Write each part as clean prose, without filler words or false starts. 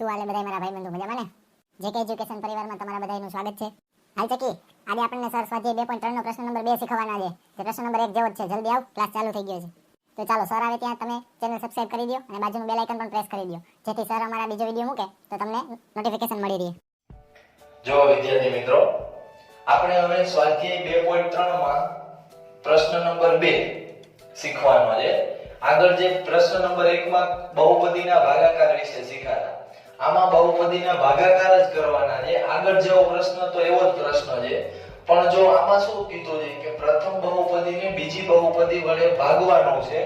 શું હાલે બધાય મારા ભાઈ બંધુ મજામાં ને? જેકે એજ્યુકેશન પરિવારમાં તમારા બધાયનું સ્વાગત છે. હાલ ચકી, આજે આપણને સર સ્વાધ્યાય 2.3 નો પ્રશ્ન નંબર 2 શીખવવાના છે. જે પ્રશ્ન નંબર 1 જેવો જ છે. જલ્દી આવ, ક્લાસ ચાલુ થઈ ગયો છે. તો ચાલો, સર આવે ત્યાં તમે ચેનલ સબસ્ક્રાઇબ કરી દો અને બાજુનું બેલ આઇકન પણ પ્રેસ કરી દો, જેથી સર અમારા બીજો વિડિયો મૂકે તો તમને નોટિફિકેશન મળી રહે. જો વિદ્યાર્થી મિત્રો, આપણે હવે સ્વાધ્યાય 2.3 માં પ્રશ્ન નંબર 2 શીખવાનો છે. આગળ જે પ્રશ્ન નંબર 1 માં બહુપદીના ભાગાકાર વિશે શીખ્યા. આમાં બહુપદીના ભાગાકાર જ કરવાના છે. આગળ જેવો પ્રશ્ન તો એવો જ પ્રશ્ન છે, પણ જો આમાં શું કીધું છે કે પ્રથમ બહુપદીને બીજી બહુપદી વડે ભાગવાનું છે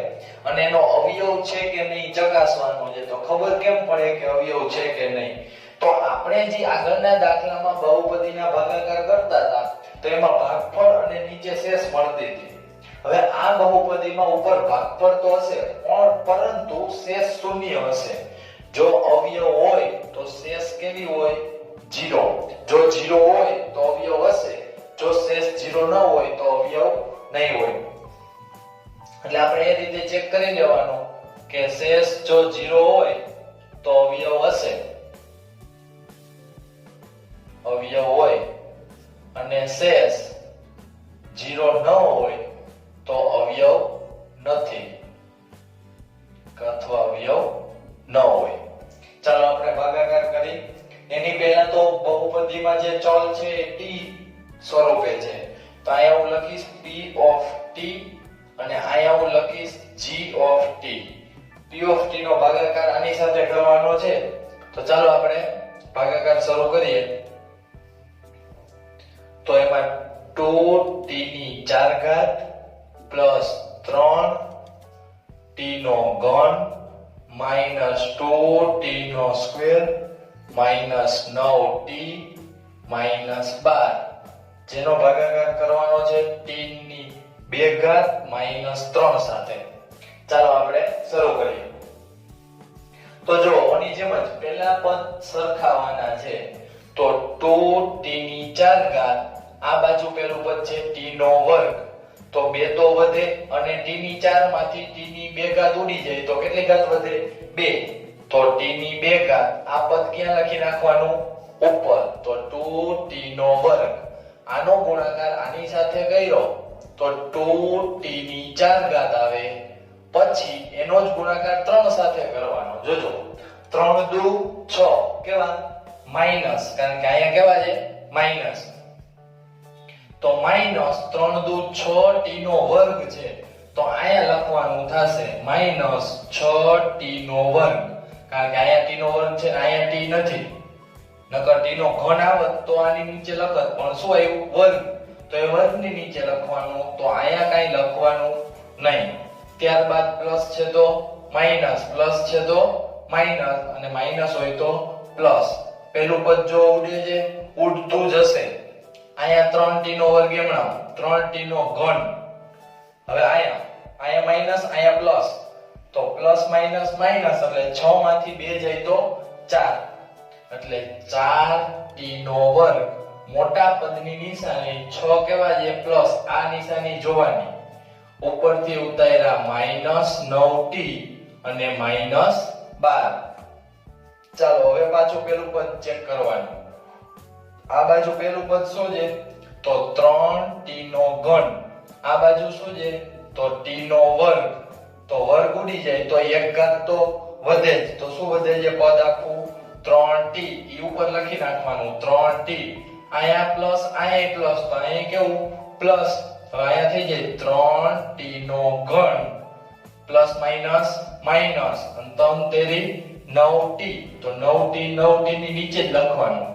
અને એનો અવયવ છે કે નહીં ચકાસવાનું છે. તો ખબર કેમ પડે કે અવયવ છે કે નહીં? તો આપણે જે આગળના દાખલામાં બહુપદીના ભાગાકાર કરતા હતા તો એમાં ભાગફળ અને નીચે શેષ મળતી હતી. હવે આ બહુપદીમાં ઉપર ભાગફળ તો હશે પરંતુ શેષ શૂન્ય હશે. જો અવયવ હોય તો શેષ કેવી હોય? 0. જો 0 હોય તો અવયવ હશે. જો શેષ 0 ન હોય તો અવયવ નહીં હોય. એટલે આપણે એ રીતે ચેક કરી લેવાનું કે શેષ જો 0 હોય તો અવયવ હશે, અવયવ હોય, અને શેષ 0 ન હોય તો અવયવ નથી અથવા અવયવ ન હોય. ચાલો આપણે ભાગાકાર કરી. એની પહેલા તો બહુપદીમાં જે ચલ છે એ t સ્વરૂપે છે. તો અહીંયા હું લખીશ p of t અને અહીંયા હું લખીશ g of t. p of t નો ભાગાકાર આની સાથે કરવાનો છે. તો ચાલો આપણે ભાગાકાર શરૂ કરીએ. તો એમાં 2t ની 4 ઘાત પ્લસ 3t નો ઘન માઈનસ 2t નો સ્ક્વેર માઈનસ 9t માઈનસ 12, જેનો ભાગાકાર કરવાનો છે t ની 2 ઘાત માઈનસ 3 સાથે. ચાલો આપણે શરૂ કરીએ. તો જો ઓની જેમ જ પહેલા પદ સરખાવવાના છે. તો 2t ની 4 ઘાત, આ બાજુ પેલું પદ છે t નો વર્ગ, તો 2 તો વધે અને t ની 4 માંથી t ની 2 ઘાત ઉડી જાય તો કેટલી ઘાત વધે? 2. તો t ની 2 ઘાત આ પદ ક્યાં લખી નાખવાનું? ઉપર. તો 2t નો વર્ગ, આનો ગુણાકાર આની સાથે કર્યો તો 2t ની 4 ઘાત આવે. પછી એનો જ ગુણાકાર 3 સાથે કરવાનો. જોજો 3 દુ 6 કેવા? માઈનસ, કારણ કે અહીંયા કેવા છે? માઈનસ. તો માઈનસ 3 દુ 6t નો વર્ગ છે. તો અહીંયા લખવાનું થશે માઈનસ 6t નો વર્ગ, કારણ કે અહીંયા t નો વર્ગ છે ને અહીંયા t નથી. નકર t નો ઘન આવત તો આની નીચે લખત, પણ શું આવ્યું? વર્ગ. તો એ વર્ગની નીચે લખવાનું, તો અહીંયા કાઈ લખવાનું નહીં. ત્યારબાદ પ્લસ છે તો માઈનસ, પ્લસ છે તો માઈનસ, અને માઈનસ હોય તો પ્લસ. પેલું પદ જો ઉડે છે, ઉડતું જશે. અહીંયા 3t નો વર્ગ એમણા 3t નો ઘન. હવે અહીંયા માઈનસ, અહીંયા પ્લસ, તો પ્લસ માઈનસ માઈનસ એટલે 6 માંથી 2 જાય તો 4, એટલે 4t નો વર્ગ. મોટા પદની નિશાની 6 કેવા છે? પ્લસ. આ નિશાની જોવાની. ઉપરથી ઉતાર્યા માઈનસ 9t અને માઈનસ 12. ચાલો હવે પાછું પેલું પદ ચેક કરવાનું. આ બાજુ પેલું પદ શું છે? તો 3t નો ઘન. આ બાજુ શું છે? તો t નો વર્ગ. તો વર્ગ ઉડી જાય તો 1 ઘાત તો વધે જ. તો શું વધે છે? પદ આખું 3t. ઈ ઉપર લખી નાખવાનું 3t. અહીંયા પ્લસ, અહીંયા પ્લસ, તો અહીંયા કેવું? પ્લસ. હવે અહીંયા થઈ જાય 3t નો ઘન પ્લસ માઈનસ માઈનસ, અને 3 તેરી 9t. તો 9t ની નીચે જ લખવાનું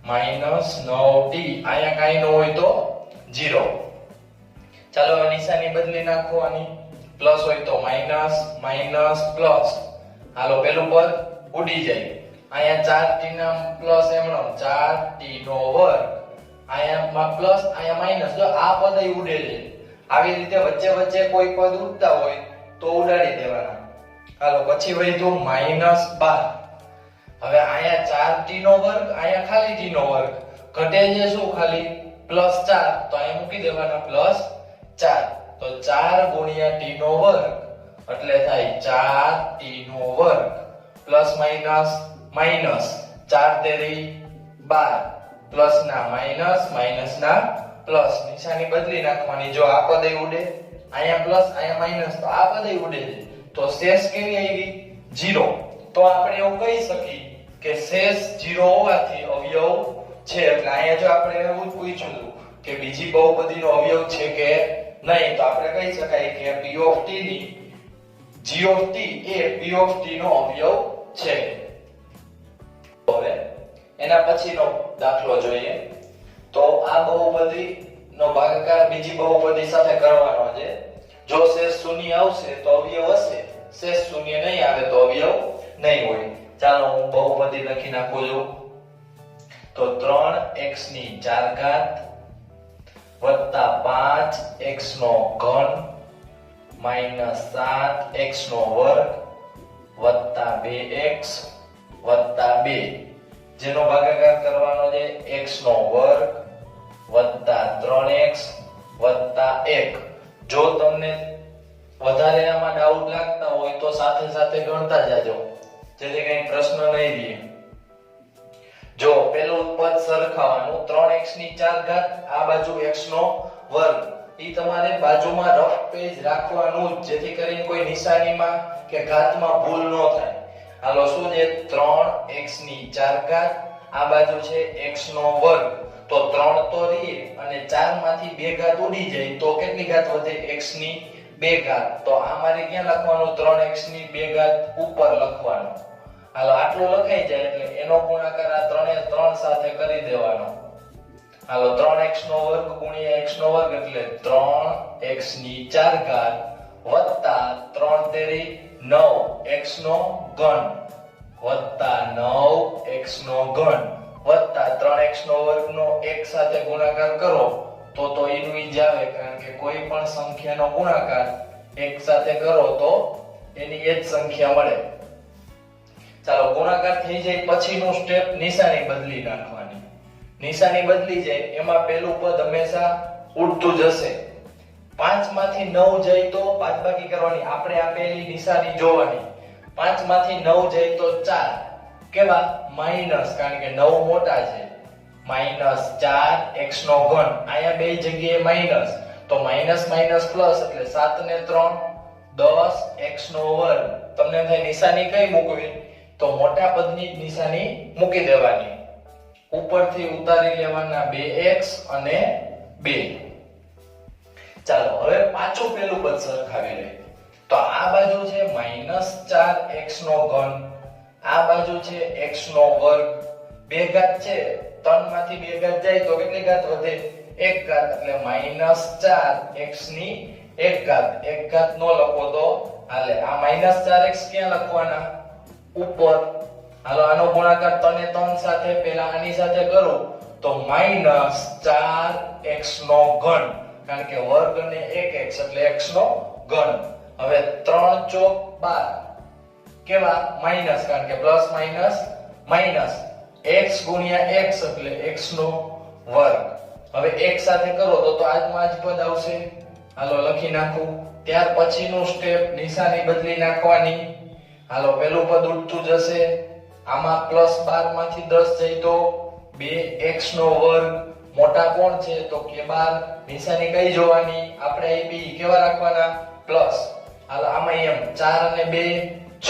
માઈનસ 9t. અહીંયા કાઈ ન હોય તો 0. ચાલો હવે નિશાની બદલી નાખવાની. પ્લસ હોય તો માઈનસ, માઈનસ, પ્લસ. હાલો પેલું પદ ઉડી જાય. અહીંયા 4t ના પ્લસ એમનો 4t નો વર્ગ. અહીંયા પ્લસ, અહીંયા માઈનસ. જો આ પદ અહીં ઉડે છે. આવી રીતે વચ્ચે વચ્ચે કોઈ પદ ઉડતા હોય તો ઉડાડી દેવાના. હાલો પછી વધ્યું માઈનસ 12. હવે અહીંયા 4t નો વર્ગ, અહીંયા ખાલી t નો વર્ગ. ઘટે છે શું? ખાલી પ્લસ 4. તો અહીંયા મૂકી દેવાના પ્લસ 4. તો 4 ગુણ્યા t નો વર્ગ એટલે થાય 4t નો વર્ગ પ્લસ માઈનસ માઇનસ 4 તેરી 12 પ્લસ ના માઇનસ માઇનસ ના પ્લસ નિશાની બદલી નાખવાની જો આ પદ ઉડે અહીંયા પ્લસ અહીંયા માઇનસ તો આ પદ ઉડે છે તો શેષ કેવી આવી 0 તો આપણે એવું કહી શકીએ કે શેષ 0 હોવાથી અવયવ છે એટલે અહીંયા જો આપણે એવું પૂછ્યું હતું કે બીજી બહુપદીનો અવયવ છે કે નહીં તો આપણે કહી શકાય કે p ઓફ t ની g of t A p of t નો અવયવ છે હવે એના પછીનો દાખલો જોઈએ તો આ બહુપદી નો ભાગાકાર બીજી બહુપદી સાથે કરવાનો છે જો શેષ શૂન્ય આવશે તો અવયવ હશે શેષ શૂન્ય નહીં આવે તો અવયવ નહીં હોય ચાલો હું બહુપદી લખી નાખું છું તો 3x ની 4 ઘાત વત્તા 5x નો ઘન માઈનસ 7x નો વર્ગ વત્તા 2x વત્તા 2 જેનો ભાગાકાર કરવાનો છે x નો વર્ગ વત્તા 3x વત્તા 1 જો તમને વધારે આમાં ડાઉટ લાગતા હોય તો સાથે સાથે ગણતા જાજો જેથી કંઈ પ્રશ્ન નહીં રહે જો પેલું પદ સરખાવવાનું 3x ની 4 ઘાત આ બાજુ x નો વર્ગ ઈ તમારે બાજુમાં રફ પેજ રાખવાનું જેથી કરીને કોઈ નિશાનીમાં કે ઘાતમાં ભૂલ ન થાય હાલો શું છે 3x ની 4 ઘાત આ બાજુ છે x નો વર્ગ તો 3 તો રહી અને 4 માંથી 2 ઘાત ઉડી જાય તો કેટલી ઘાત વધે x ની 2 ઘાત તો આ મારે ક્યાં લખવાનું 3x ની 2 ઘાત ઉપર લખવાનું હાલો આટલું લખાઈ જાય એટલે એનો ગુણાકાર આ 3 એ 3 સાથે કરી દેવાનો હાલો 3x નો વર્ગ ગુણ્યા x નો વર્ગ એટલે 3x ની 4 ઘાત વત્તા 3 તેરી 9x નો ઘન વત્તા 9x નો ઘન વત્તા 3x નો વર્ગ નો 1 સાથે ગુણાકાર કરો તો એનું ઈ જ આવે કારણ કે કોઈ પણ સંખ્યાનો ગુણાકાર 1 સાથે કરો તો એની એ જ સંખ્યા મળે ચાલો ગુણાકાર થઈ જાય પછીનું સ્ટેપ નિશાની બદલી નાખવાની નિશાની બદલી જાય એમાં પહેલું પદ હંમેશા ઉડતું જશે 5 માંથી 9 જાય તો બાદબાકી કરવાની આપણે આપેલી નિશાની જોવાની 5 માંથી 9 જાય તો 4 કેવા માઈનસ કારણ કે 9 મોટા છે માઈનસ 4x નો ઘન આયા બે જગ્યાએ માઈનસ તો માઈનસ માઈનસ પ્લસ એટલે 7 ને 3 10x નો વર્ગ તમને થાય નિશાની કઈ મૂકવી તો મોટા પદની નિશાની મૂકી દેવાની ઉપરથી ઉતારી લેવાના 2x અને 2 ચાલો હવે પાછું પેલું પદ સરખાવી લઈએ તો આ બાજુ છે -4x નો ઘન આ બાજુ છે x નો વર્ગ 2 ઘાત છે 3 માંથી 2 ઘાત જાય તો કેટલી ઘાત વધે 1 ઘાત એટલે -4x ની 1 ઘાત 1 ઘાત નો લખો તો હાલે આ -4x ક્યાં લખવાના ઉપર હાલો આનો ગુણાકાર 3 ને 3 સાથે પહેલા આની સાથે કરો તો -4x નો ઘન કારણ કે વર્ગ અને 1x એટલે x નો ઘન હવે 3 ચોક 12 કેવા માઈનસ કારણ કે પ્લસ માઈનસ માઈનસ x ગુણ્યા x એટલે x નો વર્ગ હવે 1 સાથે કરો તો આજમાં આજ પદ આવશે હાલો લખી નાખું ત્યાર પછીનું સ્ટેપ નિશાની બદલી નાખવાની હાલો પેલું પદ ઉડતું જશે આમાં +12 માંથી 10 જાય તો 2x નો વર્ગ મોટા કોણ છે તો કે 12 નિશાની કઈ જોવાની આપણે અહીં બી કેવા રાખવાના પ્લસ હાલ આમાં એમ 4 અને 2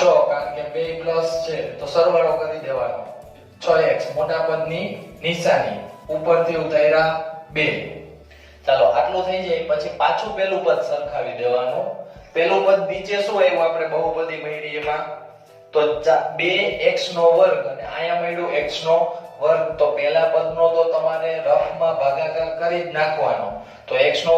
6 કારણ કે 2 પ્લસ છે તો સરવાળો કરી દેવાનો 6x મોટા પદની નિશાની ઉપરથી ઉતાર્યા 2 ચાલો આટલું થઈ જાય પછી પાછું પેલું પદ સરખાવી દેવાનું પેલું પદ નીચે શું આવ્યું આપણે બહુપદી મળી એમાં તો 2x નો વર્ગ અને અહીંયા મળ્યું x નો વર્ગ તો પહેલા પદનો તો તમારે રફમાં ભાગાકાર કરી જ નાખવાનો તો x નો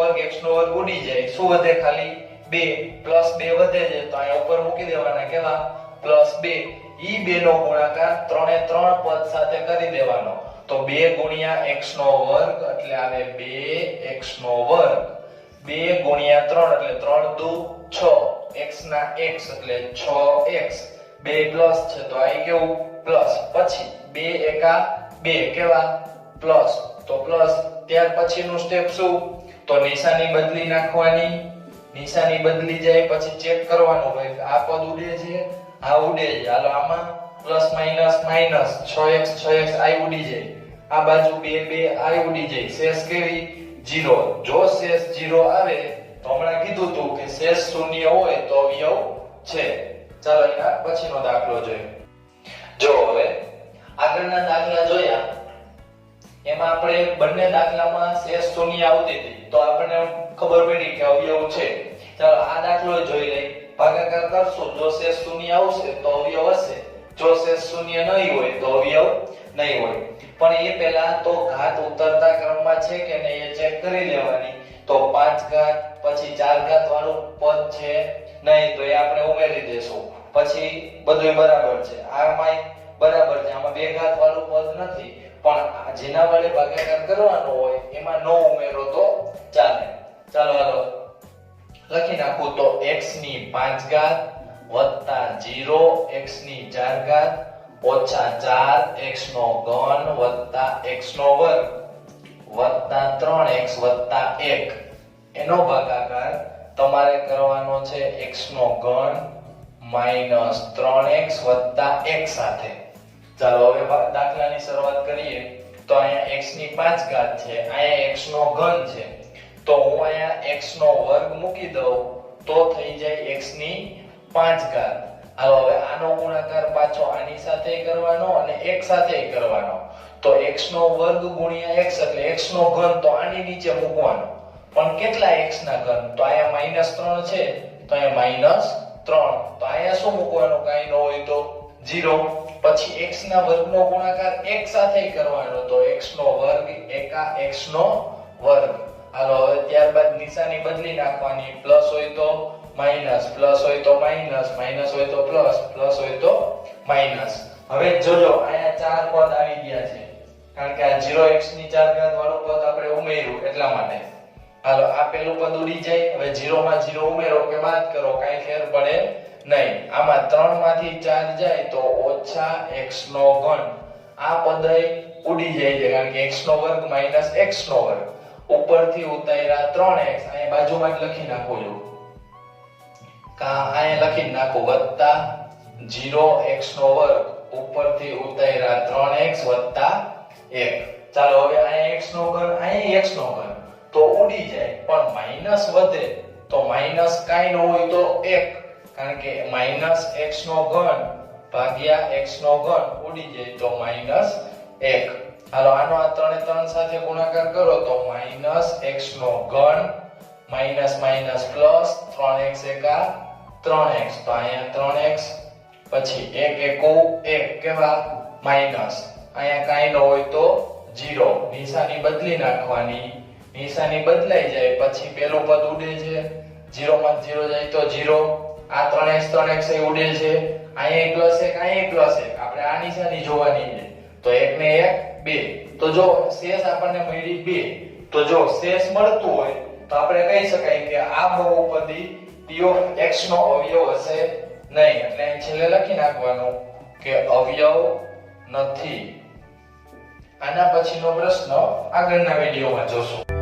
વર્ગ ઉડી જાય શું વધે ખાલી 2 2 વધે છે તો અહીંયા ઉપર મૂકી દેવાના કેવા +2 ઈ 2 નો ગુણાકાર 3 એ 3 પદ સાથે કરી દેવાનો તો 2 ગુણ્યા x નો વર્ગ એટલે આવે 2x નો વર્ગ 2 ગુણ્યા 3 એટલે 3 દુ 6 x ના x એટલે 6x 2 પ્લસ છે તો આ કેવું પ્લસ પછી 2 એકા 2 કેવા પ્લસ તો પ્લસ ત્યાર પછીનું સ્ટેપ શું તો નિશાની બદલી નાખવાની નિશાની બદલી જાય પછી ચેક કરવાનું ભાઈ આ પદ ઉડે છે આ ઉડે છે હાલો આમાં plus minus minus 6x 6x આઈ ઉડી જાય, આ બાજુ 2 2 આઈ ઉડી જાય, શેષ કેવી 0. જો શેષ 0 આવે તો હમણાં કીધું તું કે શેષ શૂન્ય હોય તો અવયવ છે. ચાલો એના પછીનો દાખલો જોઈએ. જો હવે આગળના દાખલા જોયા એમાં આપણે બંને દાખલામાં શેષ શૂન્ય આવતી હતી તો આપણને ખબર પડી કે અવયવ છે. ચાલો આ દાખલો જોઈ લઈએ. ભાગાકાર કરશું, જો શેષ શૂન્ય આવશે તો અવયવ હશે, જો શેષ શૂન્ય નહીં હોય તો અવયવ નહીં હોય. પણ એ પહેલા તો ઘાત ઉતરતા ક્રમમાં છે કે નહીં એ ચેક કરી લેવાની. તો 5 ઘાત પછી 4 ઘાત વાળું પદ છે નહીં તો એ આપણે ઉમેરી દેશું, પછી બધું બરાબર છે. આમાં બરાબર છે, આમાં 2 ઘાત વાળું પદ નથી પણ જેના વડે ભાગાકાર કરવાનો હોય એમાં નો ઉમેરો તો ચાલે. ચાલો હાલો લખી નાખું તો x ની 5 ઘાત વત્તા 0 x ની 4 ઘાત ઓછા 4 x નો ઘન વત્તા x નો વર્ગ વત્તા 3x વત્તા 1 એનો ભાગાકાર તમારે કરવાનો છે x નો ઘન માઈનસ 3x વત્તા 1 સાથે. ચાલો હવે દાખલાની શરૂઆત કરીએ. તો અહીંયા x ની 5 ઘાત છે, અહીંયા x નો ઘન છે, તો હું અહીંયા x નો વર્ગ મૂકી દઉં તો થઈ જાય x ની 5 ઘાત. હાલો હવે આનો ગુણાકાર પાછો આની સાથે કરવાનો અને 1 સાથે કરવાનો. તો x નો વર્ગ ગુણ્યા x એટલે x નો ઘન તો આની નીચે મૂકવાનો. પણ કેટલા x ના ઘન? તો અહીંયા -3 છે તો અહીંયા -3. તો અહીંયા શું મૂકવાનું? કાઈ ન હોય તો 0. પછી x ના વર્ગનો ગુણાકાર 1 સાથે કરવાનો તો x નો વર્ગ એકા x નો વર્ગ. હાલો હવે ત્યારબાદ નિશાની બદલી નાખવાની. પ્લસ હોય તો માઈનસ, પ્લસ હોય તો માઈનસ, માઈનસ હોય તો પ્લસ, પ્લસ હોય તો માઈનસ. હવે જોજો અહીંયા 4 પદ આવી ગયા છે કારણ કે આ 0x ની 4 ઘાત વાળું પદ આપણે ઉમેર્યું એટલા માટે. હાલો આ પેલું પદ ઉડી જાય. હવે 0 માં 0 ઉમેરો કે બાદ કરો કાઈ ફેર પડે નહીં. આમાં 3 માંથી 4 જાય તો ઓછા x નો ઘન. આ પદ ઉડી જાય છે કારણ કે x નો વર્ગ માઈનસ x નો વર્ગ. ઉપરથી ઉતાર્યા 3x, અહીં બાજુમાં જ લખી નાખો છો કા અહીં લખી નાખો વત્તા 0x નો વર્ગ ઉપરથી ઉતાર્યા 3x વત્તા 1. ચાલો હવે અહીં x નો ઘન અહીં x નો ઘન તો ઉડી જાય પણ માઈનસ વધે તો માઈનસ કાઈ ન હોય તો 1 કારણ કે -x નો ઘન ભાગ્યા x નો ઘન ઉડી જાય તો -1. હાલો આનો આ 3 3 સાથે ગુણાકાર કરો તો -x નો ઘન માઈનસ માઈનસ પ્લસ 3x એકા 3x તો અહીંયા 3x પછી 1 1 કેવા માઈનસ. અહીંયા કાઈ ન હોય તો 0. નિશાની બદલી નાખવાની. નિશાની બદલાઈ જાય પછી પેલું પદ ઉડે છે, 0 માં 0 જાય તો 0. આ 3x એ ઉડે છે, અહીંયા +1 અહીંયા +1. આપણે આ નિશાની જોવાની છે તો 1 ને 1 2. તો જો શેષ આપણને મળી 2. તો જો શેષ મળતું હોય તો આપણે કહી શકાય કે આ બહુપદી p of x નો અવયવ હશે નહીં. એટલે અહીં છેલ્લે લખી નાખવાનું કે અવયવ નથી. આના પછીનો પ્રશ્ન આગળના વિડિયોમાં જોશું.